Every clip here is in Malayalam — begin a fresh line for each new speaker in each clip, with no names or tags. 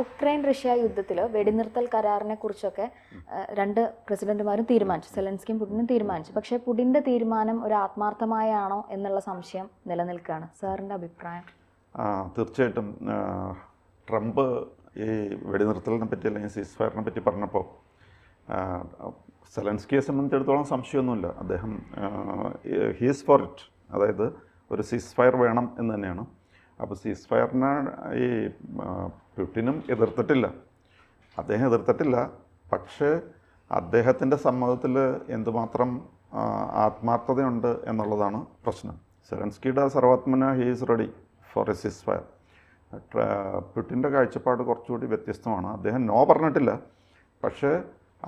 ഉക്രൈൻ റഷ്യ യുദ്ധത്തിൽ വെടിനിർത്തൽ കരാറിനെ കുറിച്ചൊക്കെ രണ്ട് പ്രസിഡന്റുമാരും തീരുമാനിച്ചു, സെലൻസ്കിയും പുടിനും തീരുമാനിച്ചു. പക്ഷേ പുടിൻ്റെ തീരുമാനം ഒരു ആത്മാർത്ഥമായാണോ എന്നുള്ള സംശയം നിലനിൽക്കുകയാണ്. സാറിൻ്റെ അഭിപ്രായം?
തീർച്ചയായിട്ടും ട്രംപ് ഈ വെടിനിർത്തലിനെ പറ്റി അല്ലെങ്കിൽ സീസ് ഫയറിനെ പറ്റി പറഞ്ഞപ്പോൾ സെലൻസ്കിയെ സംബന്ധിച്ചിടത്തോളം സംശയമൊന്നുമില്ല. അദ്ദേഹം ഹീസ് ഫോർ ഇറ്റ്, അതായത് ഒരു സീസ് ഫയർ വേണം എന്ന് തന്നെയാണ്. അപ്പോൾ സീസ് ഫയറിനെ ഈ പുടിനും എതിർത്തിട്ടില്ല, അദ്ദേഹം എതിർത്തിട്ടില്ല. പക്ഷേ അദ്ദേഹത്തിൻ്റെ സമ്മതത്തിൽ എന്തുമാത്രം ആത്മാർത്ഥതയുണ്ട് എന്നുള്ളതാണ് പ്രശ്നം. സെലൻസ്കിയുടെ സർവാത്മന he is ready for a ceasefire. പുടിൻ്റെ കാഴ്ചപ്പാട് കുറച്ചുകൂടി വ്യത്യസ്തമാണ്. അദ്ദേഹം നോ പറഞ്ഞിട്ടില്ല, പക്ഷേ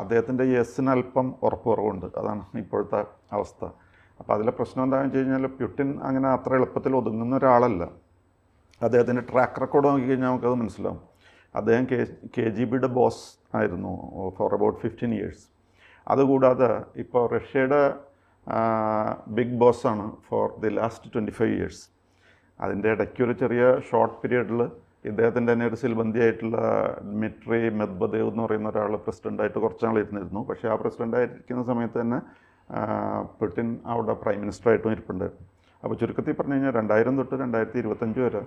അദ്ദേഹത്തിൻ്റെ യെസ്സിന് അല്പം ഉറപ്പ് കുറവുണ്ട്. അതാണ് ഇപ്പോഴത്തെ അവസ്ഥ. അപ്പോൾ അതിലെ പ്രശ്നം എന്താണെന്ന് വെച്ച് കഴിഞ്ഞാൽ പുടിൻ അങ്ങനെ അത്ര എളുപ്പത്തിൽ ഒതുങ്ങുന്ന ഒരാളല്ല. അദ്ദേഹത്തിൻ്റെ ട്രാക്ക് റെക്കോർഡ് നോക്കിക്കഴിഞ്ഞാൽ നമുക്കത് മനസ്സിലാവും. അദ്ദേഹം KGBയുടെ ബോസ് ആയിരുന്നു ഫോർ അബൌട്ട് 15 years. അതുകൂടാതെ ഇപ്പോൾ റഷ്യയുടെ ബിഗ് ബോസാണ് ഫോർ ദി ലാസ്റ്റ് 25 years. അതിൻ്റെ ഇടയ്ക്കൊരു ചെറിയ ഷോർട്ട് പീരീഡിൽ ഇദ്ദേഹത്തിൻ്റെ തന്നെ ഒരു സിൽബന്തി ആയിട്ടുള്ള ഡ്മിട്രി മെദ്വദേവ് എന്ന് പറയുന്ന ഒരാൾ പ്രസിഡൻ്റായിട്ട് കുറച്ച് നാൾ ഇരുന്നിരുന്നു. പക്ഷേ ആ പ്രസിഡൻ്റായിരിക്കുന്ന സമയത്ത് തന്നെ പുടിൻ അവിടെ പ്രൈം മിനിസ്റ്ററായിട്ടും ഇരിപ്പുണ്ടായിരുന്നു. അപ്പോൾ ചുരുക്കത്തിൽ പറഞ്ഞു കഴിഞ്ഞാൽ 2000 തൊട്ട് 2025 വരെ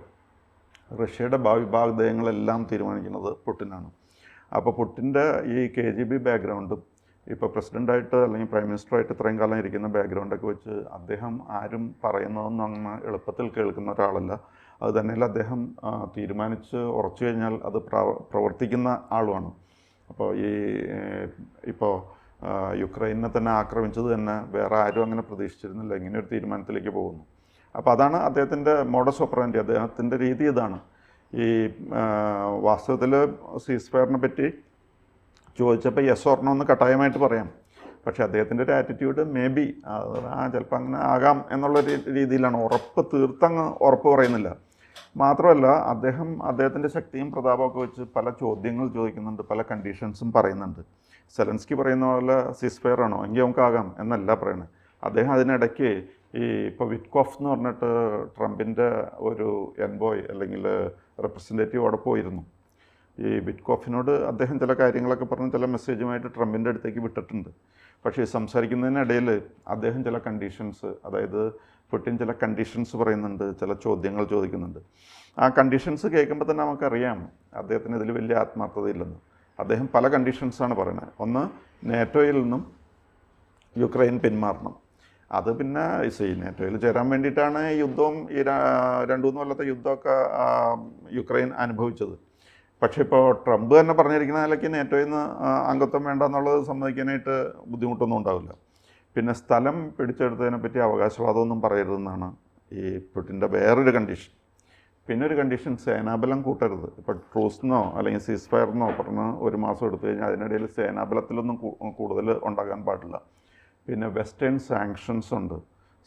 റഷ്യയുടെ ഭാഗങ്ങളെല്ലാം തീരുമാനിക്കുന്നത് പുടിനാണ്. അപ്പോൾ പുടിൻ്റെ ഈ KGB ബാക്ക്ഗ്രൗണ്ടും ഇപ്പോൾ പ്രസിഡൻ്റായിട്ട് അല്ലെങ്കിൽ പ്രൈം മിനിസ്റ്ററായിട്ട് ഇത്രയും കാലം ഇരിക്കുന്ന ബാക്ക്ഗ്രൗണ്ടൊക്കെ വെച്ച് അദ്ദേഹം ആരും പറയുന്നതൊന്നും അങ്ങനെ എളുപ്പത്തിൽ കേൾക്കുന്ന ഒരാളല്ല. അത് തന്നെയല്ല, അദ്ദേഹം തീരുമാനിച്ച് ഉറച്ചു കഴിഞ്ഞാൽ അത് പ്രവർത്തിക്കുന്ന ആളുമാണ്. അപ്പോൾ ഇപ്പോൾ യുക്രൈനെ തന്നെ ആക്രമിച്ചത് തന്നെ വേറെ ആരും അങ്ങനെ പ്രതീക്ഷിച്ചിരുന്നില്ല, ഇങ്ങനെ ഒരു തീരുമാനത്തിലേക്ക് പോകുന്നു. അപ്പോൾ അതാണ് അദ്ദേഹത്തിൻ്റെ മോഡസ് ഓപ്പറാൻഡി, അദ്ദേഹത്തിൻ്റെ രീതി ഇതാണ്. ഈ വാസ്തവത്തിൽ സീസ് ഫയറിനെ പറ്റി ചോദിച്ചപ്പോൾ യെസ് ഓർ നോ എന്ന് കട്ടായമായിട്ട് പറയാം. പക്ഷേ അദ്ദേഹത്തിൻ്റെ ഒരു ആറ്റിറ്റ്യൂഡ് മേ ബി ചിലപ്പോൾ അങ്ങനെ ആകാം എന്നുള്ള രീതിയിലാണ്. തീർത്തങ്ങ് ഉറപ്പ് പറയുന്നില്ല. മാത്രമല്ല, അദ്ദേഹത്തിൻ്റെ ശക്തിയും പ്രതാപമൊക്കെ വെച്ച് പല ചോദ്യങ്ങൾ ചോദിക്കുന്നുണ്ട്, പല കണ്ടീഷൻസും പറയുന്നുണ്ട്. സെലൻസ്കി പറയുന്ന പോലെ സീസ് ഫയർ ആണോ എങ്കിൽ നമുക്കാകാം എന്നല്ല പറയണത്. അദ്ദേഹം അതിനിടയ്ക്ക് ഇപ്പോൾ വിറ്റ്കോഫ് എന്ന് പറഞ്ഞിട്ട് ട്രംപിൻ്റെ ഒരു എൻബോയ് അല്ലെങ്കിൽ റെപ്രസെൻറ്റേറ്റീവ് അവിടെ പോയിരുന്നു. ഈ വിറ്റ്കോഫിനോട് അദ്ദേഹം ചില കാര്യങ്ങളൊക്കെ പറഞ്ഞ് ചില മെസ്സേജുമായിട്ട് ട്രംപിൻ്റെ അടുത്തേക്ക് വിട്ടിട്ടുണ്ട്. പക്ഷേ സംസാരിക്കുന്നതിനിടയിൽ അദ്ദേഹം ചില കണ്ടീഷൻസ്, അതായത് പുടിൻ ചില കണ്ടീഷൻസ് പറയുന്നുണ്ട്, ചില ചോദ്യങ്ങൾ ചോദിക്കുന്നുണ്ട്. ആ കണ്ടീഷൻസ് കേൾക്കുമ്പോൾ തന്നെ നമുക്കറിയാം അദ്ദേഹത്തിന് ഇതിൽ വലിയ ആത്മാർത്ഥതയില്ലെന്ന്. അദ്ദേഹം പല കണ്ടീഷൻസാണ് പറയുന്നത്. ഒന്ന്, നാറ്റോയിൽ നിന്നും യുക്രൈൻ പിന്മാറണം. അത് പിന്നെ നാറ്റോയിൽ ചേരാൻ വേണ്ടിയിട്ടാണ് ഈ യുദ്ധവും ഈ 2-3 കൊല്ലത്തെ യുദ്ധമൊക്കെ യുക്രൈൻ അനുഭവിച്ചത്. പക്ഷേ ഇപ്പോൾ ട്രംപ് തന്നെ പറഞ്ഞിരിക്കുന്ന നിലയ്ക്ക് നാറ്റോയിൽ നിന്ന് അംഗത്വം വേണ്ട എന്നുള്ളത് സമ്മതിക്കാനായിട്ട് ബുദ്ധിമുട്ടൊന്നും ഉണ്ടാവില്ല. പിന്നെ സ്ഥലം പിടിച്ചെടുത്തതിനെ പറ്റി അവകാശവാദമൊന്നും പറയരുതെന്നാണ് ഈ പുടിൻ്റെ വേറൊരു കണ്ടീഷൻ. പിന്നെ ഒരു കണ്ടീഷൻ, സേനാബലം കൂട്ടരുത്. ഇപ്പോൾ ട്രൂസിനോ അല്ലെങ്കിൽ സീസ് ഫയറിനോ പറഞ്ഞ് 1 മാസം എടുത്തു കഴിഞ്ഞാൽ അതിനിടയിൽ സേനാബലത്തിലൊന്നും കൂടുതൽ ഉണ്ടാകാൻ പാടില്ല. പിന്നെ വെസ്റ്റേൺ സാങ്ഷൻസ് ഉണ്ട്,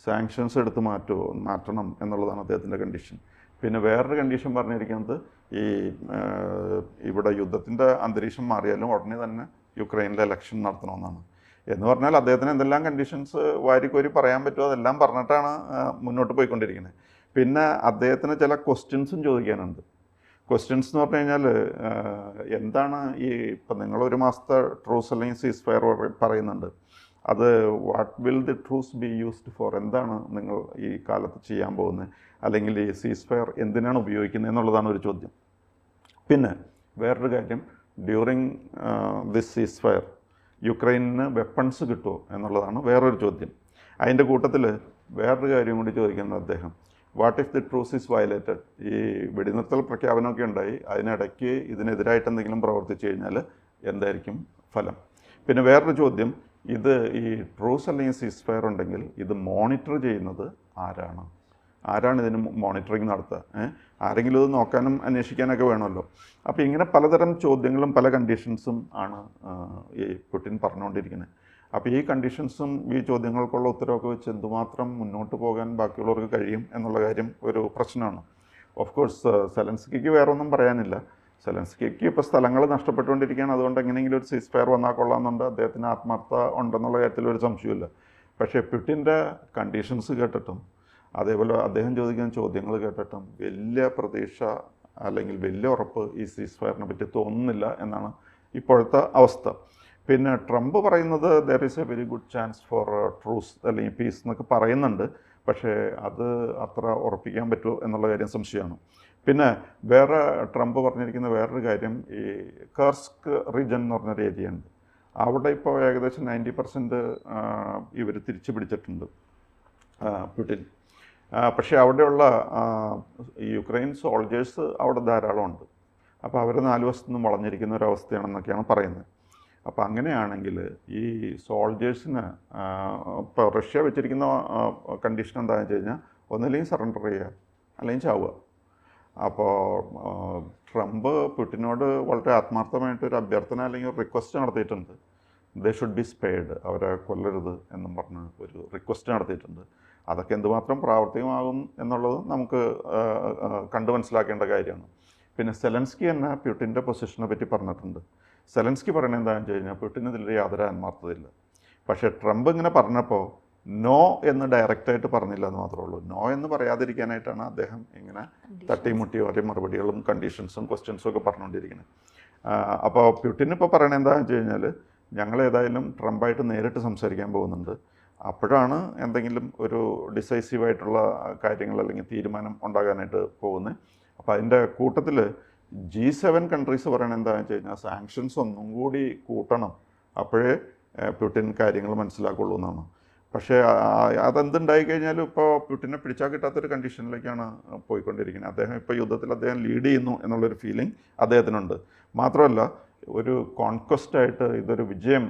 സാങ്ഷൻസ് എടുത്ത് മാറ്റണം എന്നുള്ളതാണ് അദ്ദേഹത്തിൻ്റെ കണ്ടീഷൻ. പിന്നെ വേറൊരു കണ്ടീഷൻ പറഞ്ഞിരിക്കുന്നത് ഇവിടെ യുദ്ധത്തിൻ്റെ അന്തരീക്ഷം മാറിയാലും ഉടനെ തന്നെ യുക്രൈനിലെ ഇലക്ഷൻ നടത്തണമെന്നാണ്. എന്ന് പറഞ്ഞാൽ അദ്ദേഹത്തിന് എന്തെല്ലാം കണ്ടീഷൻസ് വാരിക്കോരി പറയാൻ പറ്റുമോ അതെല്ലാം പറഞ്ഞിട്ടാണ് മുന്നോട്ട് പോയിക്കൊണ്ടിരിക്കുന്നത്. പിന്നെ അദ്ദേഹത്തിന് ചില ക്വസ്റ്റ്യൻസും ചോദിക്കാനുണ്ട്. ക്വസ്റ്റ്യൻസ് എന്ന് പറഞ്ഞു കഴിഞ്ഞാൽ എന്താണ് ഇപ്പം നിങ്ങൾ 1 മാസത്തെ ട്രൂസ് അല്ലെങ്കിൽ സീസ് ഫയർ പറയുന്നുണ്ട്, അത് what will the truce be used for, എന്താണ് നിങ്ങൾ ഈ കാലത്ത് ചെയ്യാൻ പോകുന്നത്, അല്ലെങ്കിൽ ഈ സീസ് ഫയർ എന്തിനാണ് ഉപയോഗിക്കുന്നത് എന്നുള്ളതാണ് ഒരു ചോദ്യം. പിന്നെ വേറൊരു കാര്യം, ഡ്യൂറിങ് ദിസ് സീസ് ഫയർ യുക്രൈനിന് വെപ്പൺസ് കിട്ടുമോ എന്നുള്ളതാണ് വേറൊരു ചോദ്യം. അതിൻ്റെ കൂട്ടത്തിൽ വേറൊരു കാര്യം കൂടി ചോദിക്കുന്നത് അദ്ദേഹം, what if the truce is violated. ഈ വെടിനിർത്തൽ പ്രഖ്യാപനമൊക്കെ ഉണ്ടായി, അതിനിടയ്ക്ക് ഇതിനെതിരായിട്ട് എന്തെങ്കിലും പ്രവർത്തിച്ചു കഴിഞ്ഞാൽ എന്തായിരിക്കും ഫലം. പിന്നെ വേറൊരു ചോദ്യം, ഈ ട്രൂസ് അല്ലെങ്കിൽ സീസ് ഫയർ ഉണ്ടെങ്കിൽ ഇത് മോണിറ്റർ ചെയ്യുന്നത് ആരാണ് ഇതിന് മോണിറ്ററിങ് നടത്തുക? ആരെങ്കിലും ഇത് നോക്കാനും അന്വേഷിക്കാനൊക്കെ വേണമല്ലോ. അപ്പോൾ ഇങ്ങനെ പലതരം ചോദ്യങ്ങളും പല കണ്ടീഷൻസും ആണ് ഈ പുടിൻ പറഞ്ഞുകൊണ്ടിരിക്കുന്നത്. അപ്പോൾ ഈ കണ്ടീഷൻസും ഈ ചോദ്യങ്ങൾക്കുള്ള ഉത്തരവൊക്കെ വെച്ച് എന്തുമാത്രം മുന്നോട്ട് പോകാൻ ബാക്കിയുള്ളവർക്ക് കഴിയും എന്നുള്ള കാര്യം ഒരു പ്രശ്നമാണ്. ഓഫ് കോഴ്സ് സെലൻസ്കിക്ക് വേറെ ഒന്നും പറയാനില്ല. സെലൻസ്കിക്ക് ഇപ്പോൾ സ്ഥലങ്ങൾ നഷ്ടപ്പെട്ടുകൊണ്ടിരിക്കുകയാണ്. അതുകൊണ്ട് എങ്ങനെയെങ്കിലും ഒരു സീസ് ഫയർ വന്നാൽ കൊള്ളാമെന്നുണ്ട്. അദ്ദേഹത്തിന് ആത്മാർത്ഥത ഉണ്ടെന്നുള്ള കാര്യത്തിൽ ഒരു സംശയമില്ല. പക്ഷേ പുടിൻ്റെ കണ്ടീഷൻസ് കേട്ടിട്ടും അതേപോലെ അദ്ദേഹം ചോദിക്കുന്ന ചോദ്യങ്ങൾ കേട്ടിട്ടും വലിയ പ്രതീക്ഷ അല്ലെങ്കിൽ വലിയ ഉറപ്പ് ഈ സീസ് ഫയറിനെ പറ്റി തോന്നുന്നില്ല എന്നാണ് ഇപ്പോഴത്തെ അവസ്ഥ. പിന്നെ ട്രംപ് പറയുന്നത് there is A very good chance for truce അല്ലെങ്കിൽ പീസ് എന്നൊക്കെ പറയുന്നുണ്ട്. പക്ഷേ അത് അത്ര ഉറപ്പിക്കാൻ പറ്റുമോ എന്നുള്ള കാര്യം സംശയമാണ്. പിന്നെ വേറെ ട്രംപ് പറഞ്ഞിരിക്കുന്ന വേറൊരു കാര്യം, ഈ കർസ്ക് റീജൻ എന്ന് പറഞ്ഞൊരു ഏരിയ ഉണ്ട്. അവിടെ ഇപ്പോൾ ഏകദേശം 90% ഇവർ തിരിച്ചു പിടിച്ചിട്ടുണ്ട് പുടിൻ. പക്ഷേ അവിടെയുള്ള യുക്രൈൻ സോൾജേഴ്സ് അവിടെ ധാരാളം ഉണ്ട്. അപ്പോൾ അവർ 4 വശത്തു നിന്നും വളഞ്ഞിരിക്കുന്ന ഒരു അവസ്ഥയാണെന്നൊക്കെയാണ് പറയുന്നത്. അപ്പോൾ അങ്ങനെയാണെങ്കിൽ ഈ സോൾജേഴ്സിന് ഇപ്പോൾ റഷ്യ വെച്ചിരിക്കുന്ന കണ്ടീഷൻ എന്താണെന്ന് വെച്ച് കഴിഞ്ഞാൽ ഒന്നില്ലെങ്കിൽ സറണ്ടർ ചെയ്യുക അല്ലെങ്കിൽ ചാവുക. അപ്പോൾ ട്രംപ് പുടിനോട് വളരെ ആത്മാർത്ഥമായിട്ടൊരു അഭ്യർത്ഥന അല്ലെങ്കിൽ ഒരു റിക്വസ്റ്റ് നടത്തിയിട്ടുണ്ട്. ദേ ഷുഡ് ബി സ്പെയർഡ്, അവരെ കൊല്ലരുത് എന്നും പറഞ്ഞ് ഒരു റിക്വസ്റ്റ് നടത്തിയിട്ടുണ്ട്. അതൊക്കെ എന്തുമാത്രം പ്രാവർത്തികമാകും എന്നുള്ളത് നമുക്ക് കണ്ടു മനസ്സിലാക്കേണ്ട കാര്യമാണ്. പിന്നെ സെലൻസ്കി തന്നെ പുടിൻ്റെ പൊസിഷനെ പറ്റി പറഞ്ഞിട്ടുണ്ട്. സെലൻസ്കി പറയുന്നത് എന്താണെന്ന് വെച്ച് കഴിഞ്ഞാൽ പുടിന് ഇതിൽ യാതൊരു ആത്മാർത്ഥതയില്ല. പക്ഷേ ട്രംപ് ഇങ്ങനെ പറഞ്ഞപ്പോൾ നോ എന്ന് ഡയറക്റ്റായിട്ട് പറഞ്ഞില്ല എന്ന് മാത്രമേ ഉള്ളൂ. നോ എന്ന് പറയാതിരിക്കാനായിട്ടാണ് അദ്ദേഹം ഇങ്ങനെ തട്ടിമുട്ടി ഓരോ മറുപടികളും കണ്ടീഷൻസും ക്വസ്റ്റ്യൻസും ഒക്കെ പറഞ്ഞുകൊണ്ടിരിക്കുന്നത്. അപ്പോൾ പുടിൻ ഇപ്പോൾ പറയണത് എന്താണെന്ന് വെച്ച് കഴിഞ്ഞാൽ ഞങ്ങൾ ഏതായാലും ട്രംപായിട്ട് നേരിട്ട് സംസാരിക്കാൻ പോകുന്നുണ്ട്. അപ്പോഴാണ് എന്തെങ്കിലും ഒരു ഡിസൈസീവായിട്ടുള്ള കാര്യങ്ങൾ അല്ലെങ്കിൽ തീരുമാനം ഉണ്ടാകാനായിട്ട് പോകുന്നത്. അപ്പോൾ അതിൻ്റെ കൂട്ടത്തിൽ G7 കൺട്രീസ് പറയണത് എന്താണെന്ന് വെച്ച് കഴിഞ്ഞാൽ സാങ്ഷൻസ് ഒന്നും കൂടി കൂട്ടണം, അപ്പോഴേ പുടിൻ കാര്യങ്ങൾ മനസ്സിലാക്കുള്ളൂ എന്നാണ്. പക്ഷേ അതെന്തുണ്ടായി കഴിഞ്ഞാലും ഇപ്പോൾ പുടിനെ പിടിച്ചാൽ കിട്ടാത്തൊരു കണ്ടീഷനിലേക്കാണ് പോയിക്കൊണ്ടിരിക്കുന്നത്. അദ്ദേഹം ഇപ്പോൾ യുദ്ധത്തിൽ അദ്ദേഹം ലീഡ് ചെയ്യുന്നു എന്നുള്ളൊരു ഫീലിംഗ് അദ്ദേഹത്തിനുണ്ട്. മാത്രമല്ല ഒരു കോൺക്വസ്റ്റായിട്ട് ഇതൊരു വിജയം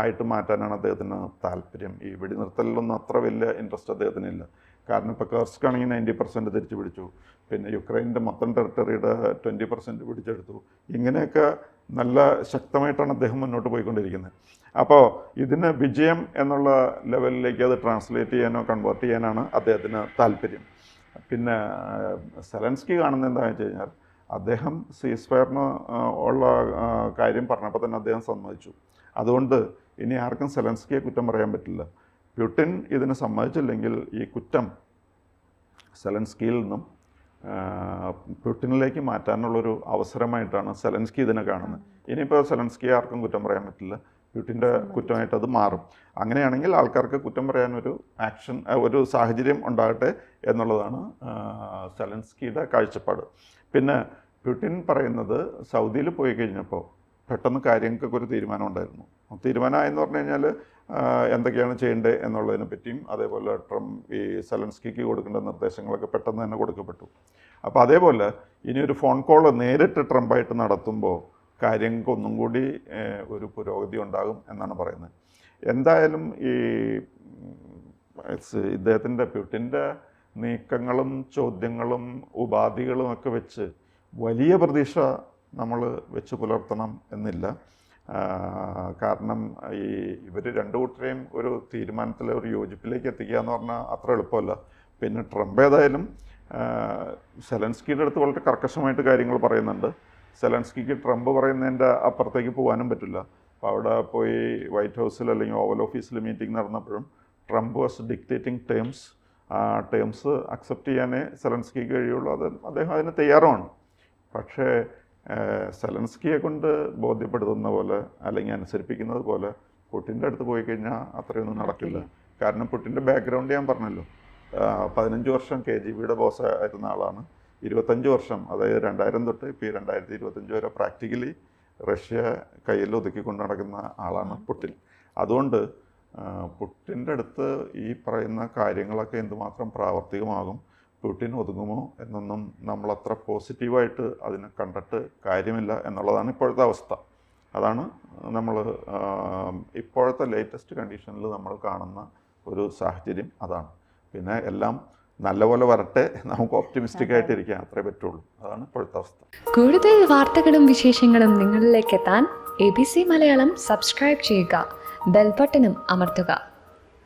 ആയിട്ട് മാറ്റാനാണ് അദ്ദേഹത്തിന് താല്പര്യം. ഈ വെടിനിർത്തലിലൊന്നും അത്ര വലിയ ഇൻട്രസ്റ്റ് അദ്ദേഹത്തിനില്ല. കാരണം ഇപ്പോൾ കർസ്ക് ആണെങ്കിൽ 90% തിരിച്ചു പിടിച്ചു, പിന്നെ യുക്രൈൻ്റെ മൊത്തം ടെറിട്ടറിയുടെ 20% പിടിച്ചെടുത്തു. ഇങ്ങനെയൊക്കെ നല്ല ശക്തമായിട്ടാണ് അദ്ദേഹം മുന്നോട്ട് പോയിക്കൊണ്ടിരിക്കുന്നത്. അപ്പോൾ ഇതിന് വിജയം എന്നുള്ള ലെവലിലേക്ക് അത് ട്രാൻസ്ലേറ്റ് ചെയ്യാനോ കൺവേർട്ട് ചെയ്യാനാണ് അദ്ദേഹത്തിന് താല്പര്യം. പിന്നെ സെലൻസ്കി കാണുന്നത് എന്താണെന്ന് വെച്ച് കഴിഞ്ഞാൽ അദ്ദേഹം സീസ് ഫയറിന് ഉള്ള കാര്യം പറഞ്ഞപ്പോൾ തന്നെ അദ്ദേഹം സമ്മതിച്ചു. അതുകൊണ്ട് ഇനി ആർക്കും സെലൻസ്കിയെ കുറ്റം പറയാൻ പറ്റില്ല. പുടിൻ ഇതിന് സമ്മതിച്ചില്ലെങ്കിൽ ഈ കുറ്റം സെലൻസ്കിയിൽ നിന്നും പുടിനിലേക്ക് മാറ്റാനുള്ളൊരു അവസരമായിട്ടാണ് സെലൻസ്കി ഇതിനെ കാണുന്നത്. ഇനിയിപ്പോൾ സെലൻസ്കിയെ ആർക്കും കുറ്റം പറയാൻ പറ്റില്ല, പുടിൻ്റെ കുറ്റമായിട്ട് അത് മാറും. അങ്ങനെയാണെങ്കിൽ ആൾക്കാർക്ക് കുറ്റം പറയാനൊരു ഒരു സാഹചര്യം ഉണ്ടാകട്ടെ എന്നുള്ളതാണ് സെലൻസ്കിയുടെ കാഴ്ചപ്പാട്. പിന്നെ പുടിൻ പറയുന്നത് സൗദിയിൽ പോയി കഴിഞ്ഞപ്പോൾ പെട്ടെന്ന് കാര്യങ്ങൾക്കൊക്കെ ഒരു തീരുമാനം ഉണ്ടായിരുന്നു. തീരുമാനമായെന്ന് പറഞ്ഞു കഴിഞ്ഞാൽ എന്തൊക്കെയാണ് ചെയ്യേണ്ടത് എന്നുള്ളതിനെ പറ്റിയും അതേപോലെ ഈ സെലൻസ്കിക്ക് കൊടുക്കേണ്ട നിർദ്ദേശങ്ങളൊക്കെ പെട്ടെന്ന് തന്നെ കൊടുക്കപ്പെട്ടു. അപ്പോൾ അതേപോലെ ഇനിയൊരു ഫോൺ കോൾ നേരിട്ട് ട്രംപായിട്ട് നടത്തുമ്പോൾ കാര്യങ്ങൾക്ക് ഒന്നും കൂടി ഒരു പുരോഗതി ഉണ്ടാകും എന്നാണ് പറയുന്നത്. എന്തായാലും ഈ ഇദ്ദേഹത്തിൻ്റെ പുടിൻ്റെ നീക്കങ്ങളും ചോദ്യങ്ങളും ഉപാധികളും ഒക്കെ വെച്ച് വലിയ പ്രതീക്ഷ നമ്മൾ വെച്ച് പുലർത്തണം എന്നില്ല. കാരണം ഇവർ രണ്ടു കൂട്ടരെയും ഒരു തീരുമാനത്തിൽ ഒരു യോജിപ്പിലേക്ക് എത്തിക്കുക എന്ന് പറഞ്ഞാൽ അത്ര എളുപ്പമല്ല. പിന്നെ ട്രംപ് ഏതായാലും സെലൻസ്കിയുടെ അടുത്ത് വളരെ കർക്കശമായിട്ട് കാര്യങ്ങൾ പറയുന്നുണ്ട്. സെലൻസ്കിക്ക് ട്രംപ് പറയുന്നതിൻ്റെ അപ്പുറത്തേക്ക് പോകാനും പറ്റില്ല. അപ്പോൾ അവിടെ പോയി വൈറ്റ് ഹൗസിൽ അല്ലെങ്കിൽ ഓവൽ ഓഫീസിൽ മീറ്റിംഗ് നടന്നപ്പോഴും ട്രംപ് വാസ് ഡിക്റ്റേറ്റിംഗ് ടേംസ്. ആ ടേംസ് അക്സെപ്റ്റ് ചെയ്യാനേ സെലൻസ്കിക്ക് കഴിയുള്ളൂ. അദ്ദേഹം അതിന് തയ്യാറുമാണ്. പക്ഷേ സെലൻസ്കിയെ കൊണ്ട് ബോധ്യപ്പെടുത്തുന്ന പോലെ അല്ലെങ്കിൽ അനുസരിപ്പിക്കുന്നത് പോലെ പുടിൻ്റെ അടുത്ത് പോയി കഴിഞ്ഞാൽ അത്രയൊന്നും നടക്കില്ല. കാരണം പുടിൻ്റെ ബാക്ക്ഗ്രൗണ്ട് ഞാൻ പറഞ്ഞല്ലോ, 15 വർഷം KGBയുടെ ബോസ് ആയിരുന്ന ആളാണ്. 25 വർഷം, അതായത് 2000 തൊട്ട് ഇപ്പോൾ 2025 വരെ പ്രാക്ടിക്കലി റഷ്യ കയ്യിൽ ഒതുക്കിക്കൊണ്ട് നടക്കുന്ന ആളാണ് പുടിൻ. അതുകൊണ്ട് പുടിൻ്റെ അടുത്ത് ഈ പറയുന്ന കാര്യങ്ങളൊക്കെ എന്തുമാത്രം പ്രാവർത്തികമാകും, പുടിൻ ഒതുങ്ങുമോ എന്നൊന്നും നമ്മളത്ര പോസിറ്റീവായിട്ട് അതിനെ കണ്ടിട്ട് കാര്യമില്ല എന്നുള്ളതാണ് ഇപ്പോഴത്തെ അവസ്ഥ. അതാണ് നമ്മൾ ഇപ്പോഴത്തെ ലേറ്റസ്റ്റ് കണ്ടീഷനിൽ നമ്മൾ കാണുന്ന ഒരു സാഹചര്യം അതാണ്. പിന്നെ എല്ലാം നല്ലപോലെ വരട്ടെ, നമുക്ക് ഓപ്റ്റിമിസ്റ്റിക് ആയിട്ടിരിക്കാൻ അത്രേ പറ്റുള്ളൂ. അതാണ് ഇപ്പോഴത്തെ അവസ്ഥ.
കൂടുതൽ വാർത്തകളും വിശേഷങ്ങളും നിങ്ങളിലേക്ക് എത്താൻ ABC മലയാളം സബ്സ്ക്രൈബ് ചെയ്യുക, ബെൽ ബട്ടണും അമർത്തുക.